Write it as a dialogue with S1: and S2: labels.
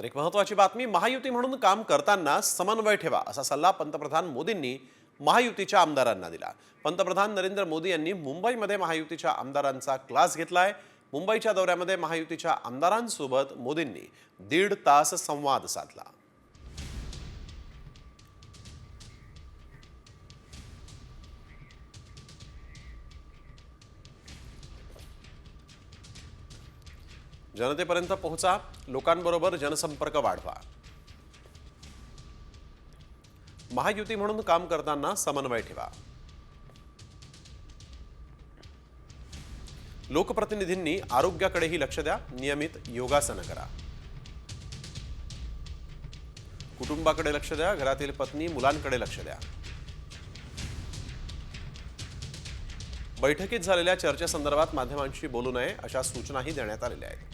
S1: तर एक महत्त्वाची बातमी, महायुती म्हणून काम करताना समन्वय ठेवा असा सल्ला पंतप्रधान मोदींनी महायुतीच्या आमदारांना दिला। पंतप्रधान नरेंद्र मोदी यांनी मुंबईमध्ये महायुतीच्या आमदारांचा क्लास घेतलाय। मुंबईच्या दौऱ्यामध्ये महायुतीच्या आमदारांसोबत मोदींनी 1.5 तास संवाद साधला। जनतेपर्यंत पोहोचा, लोकांबरोबर जनसंपर्क वाढवा। महायुती म्हणून काम करताना समन्वय ठेवा। लोकप्रतिनिधींनी आरोग्याकडेही लक्ष द्या, नियमित योगासन करा। कुटुंबाकडे लक्ष द्या, घरातील पत्नी मुलांकडे लक्ष द्या। बैठकीत झालेल्या चर्चेसंदर्भात माध्यमांशी बोलू नये अशा सूचनाही देण्यात आलेल्या आहेत।